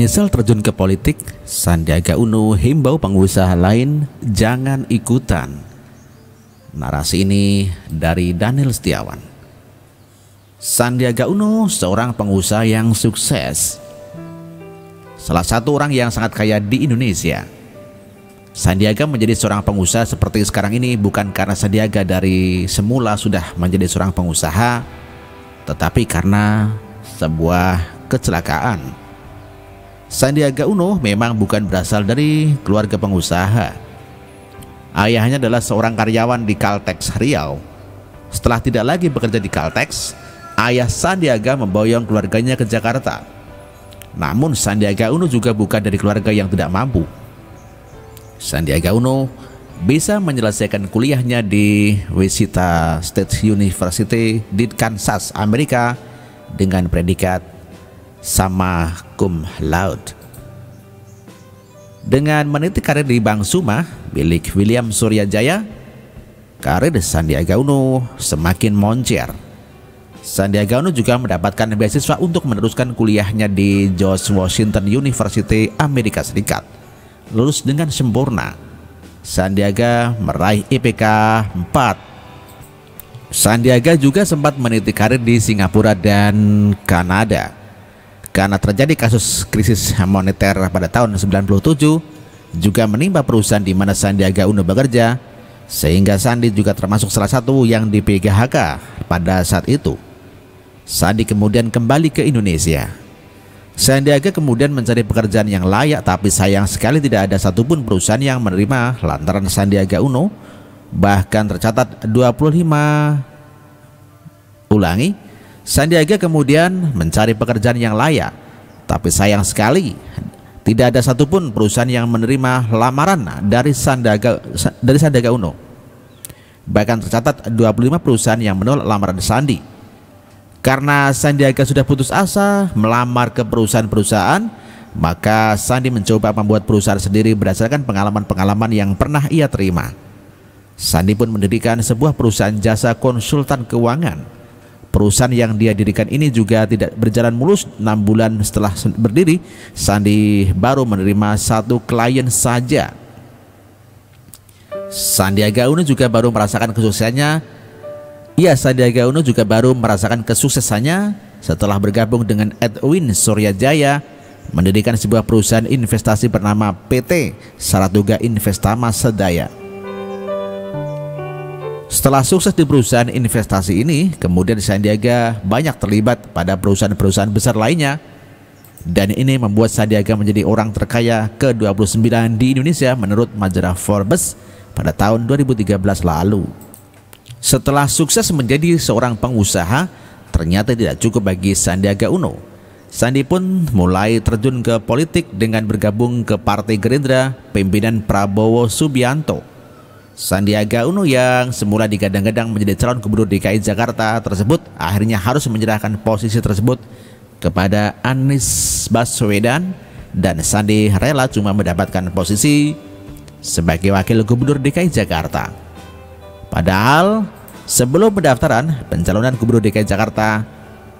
Menyesal terjun ke politik, Sandiaga Uno himbau pengusaha lain jangan ikutan. Narasi ini dari Daniel Setiawan. Sandiaga Uno seorang pengusaha yang sukses, salah satu orang yang sangat kaya di Indonesia. Sandiaga menjadi seorang pengusaha seperti sekarang ini bukan karena Sandiaga dari semula sudah menjadi seorang pengusaha, tetapi karena sebuah kecelakaan. Sandiaga Uno memang bukan berasal dari keluarga pengusaha. Ayahnya adalah seorang karyawan di Caltex Riau. Setelah tidak lagi bekerja di Caltex, ayah Sandiaga memboyong keluarganya ke Jakarta. Namun Sandiaga Uno juga bukan dari keluarga yang tidak mampu. Sandiaga Uno bisa menyelesaikan kuliahnya di Wichita State University di Kansas, Amerika dengan predikat summa cum laude. Dengan meniti karir di Bank Suma milik William Suryajaya, karir Sandiaga Uno semakin moncer. Sandiaga Uno juga mendapatkan beasiswa untuk meneruskan kuliahnya di George Washington University, Amerika Serikat. Lulus dengan sempurna. Sandiaga meraih IPK 4. Sandiaga juga sempat meniti karir di Singapura dan Kanada. Karena terjadi kasus krisis moneter pada tahun 97, juga menimpa perusahaan di mana Sandiaga Uno bekerja, sehingga Sandi juga termasuk salah satu yang di PHK pada saat itu. Sandi kemudian kembali ke Indonesia. Sandiaga kemudian mencari pekerjaan yang layak, tapi sayang sekali tidak ada satupun perusahaan yang menerima lantaran Sandiaga Uno bahkan tercatat 25. Sandiaga kemudian mencari pekerjaan yang layak, tapi sayang sekali tidak ada satupun perusahaan yang menerima lamaran dari Sandiaga Uno. Bahkan tercatat 25 perusahaan yang menolak lamaran Sandi. Karena Sandiaga sudah putus asa melamar ke perusahaan-perusahaan, maka Sandi mencoba membuat perusahaan sendiri berdasarkan pengalaman-pengalaman yang pernah ia terima. Sandi pun mendirikan sebuah perusahaan jasa konsultan keuangan. Perusahaan yang dia dirikan ini juga tidak berjalan mulus. 6 bulan setelah berdiri, Sandi baru menerima 1 klien saja. Sandiaga Uno juga baru merasakan kesuksesannya. Sandiaga Uno juga baru merasakan kesuksesannya setelah bergabung dengan Edwin Suryajaya mendirikan sebuah perusahaan investasi bernama PT Saratoga Investama Sedaya. Setelah sukses di perusahaan investasi ini, kemudian Sandiaga banyak terlibat pada perusahaan-perusahaan besar lainnya. Dan ini membuat Sandiaga menjadi orang terkaya ke-29 di Indonesia menurut majalah Forbes pada tahun 2013 lalu. Setelah sukses menjadi seorang pengusaha, ternyata tidak cukup bagi Sandiaga Uno. Sandi pun mulai terjun ke politik dengan bergabung ke Partai Gerindra pimpinan Prabowo Subianto. Sandiaga Uno yang semula digadang-gadang menjadi calon gubernur DKI Jakarta tersebut akhirnya harus menyerahkan posisi tersebut kepada Anies Baswedan, dan Sandi rela cuma mendapatkan posisi sebagai wakil gubernur DKI Jakarta. Padahal sebelum pendaftaran pencalonan gubernur DKI Jakarta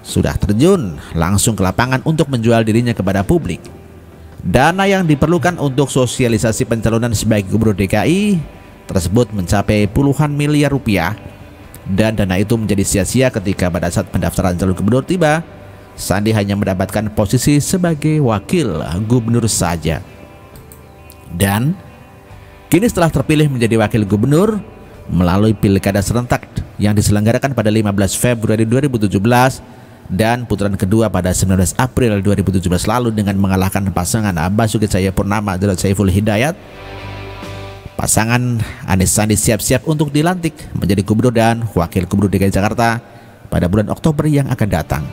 sudah terjun langsung ke lapangan untuk menjual dirinya kepada publik. Dana yang diperlukan untuk sosialisasi pencalonan sebagai gubernur DKI tersebut mencapai puluhan miliar rupiah, dan dana itu menjadi sia-sia ketika pada saat pendaftaran calon gubernur tiba, Sandi hanya mendapatkan posisi sebagai wakil gubernur saja. Dan kini setelah terpilih menjadi wakil gubernur melalui pilkada serentak yang diselenggarakan pada 15 Februari 2017 dan putaran kedua pada 19 April 2017 lalu dengan mengalahkan pasangan Basuki Cahayapurnama dan Saiful Hidayat, pasangan Anies Sandi siap-siap untuk dilantik menjadi gubernur dan wakil gubernur DKI Jakarta pada bulan Oktober yang akan datang.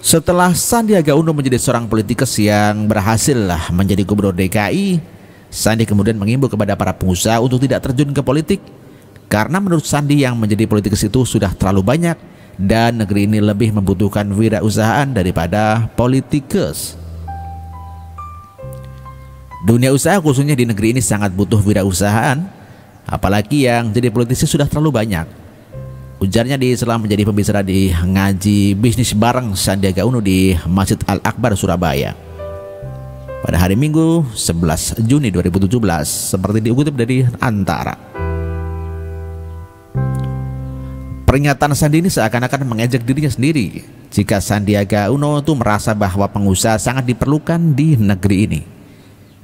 Setelah Sandiaga Uno menjadi seorang politikus yang berhasil menjadi gubernur DKI, Sandi kemudian mengimbau kepada para pengusaha untuk tidak terjun ke politik, karena menurut Sandi yang menjadi politikus itu sudah terlalu banyak dan negeri ini lebih membutuhkan wirausahaan daripada politikus. Dunia usaha khususnya di negeri ini sangat butuh wirausahaan, apalagi yang jadi politisi sudah terlalu banyak. Ujarnya di setelah menjadi pembicara di ngaji bisnis bareng Sandiaga Uno di Masjid Al-Akbar Surabaya pada hari Minggu 11 Juni 2017, seperti dikutip dari Antara. Pernyataan Sandi ini seakan-akan mengejek dirinya sendiri jika Sandiaga Uno itu merasa bahwa pengusaha sangat diperlukan di negeri ini.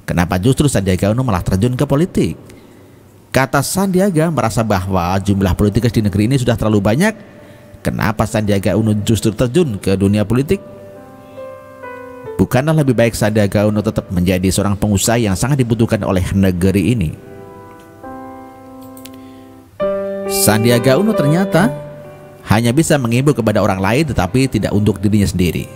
Kenapa justru Sandiaga Uno malah terjun ke politik? Kata Sandiaga merasa bahwa jumlah politikus di negeri ini sudah terlalu banyak. Kenapa Sandiaga Uno justru terjun ke dunia politik? Bukanlah lebih baik Sandiaga Uno tetap menjadi seorang pengusaha yang sangat dibutuhkan oleh negeri ini? Sandiaga Uno ternyata hanya bisa menghibur kepada orang lain tetapi tidak untuk dirinya sendiri.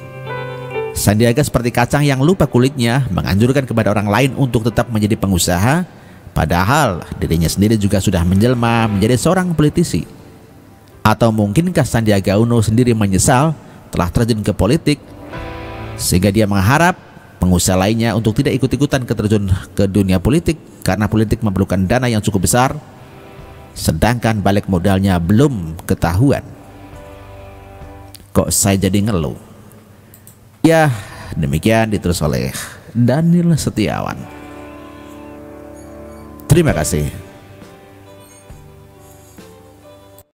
Sandiaga seperti kacang yang lupa kulitnya, menganjurkan kepada orang lain untuk tetap menjadi pengusaha, padahal dirinya sendiri juga sudah menjelma menjadi seorang politisi. Atau mungkinkah Sandiaga Uno sendiri menyesal telah terjun ke politik, sehingga dia mengharap pengusaha lainnya untuk tidak ikut-ikutan terjun ke dunia politik karena politik memerlukan dana yang cukup besar, sedangkan balik modalnya belum ketahuan. Kok saya jadi ngeluh? Ya, demikian ditulis oleh Daniel Setiawan. Terima kasih.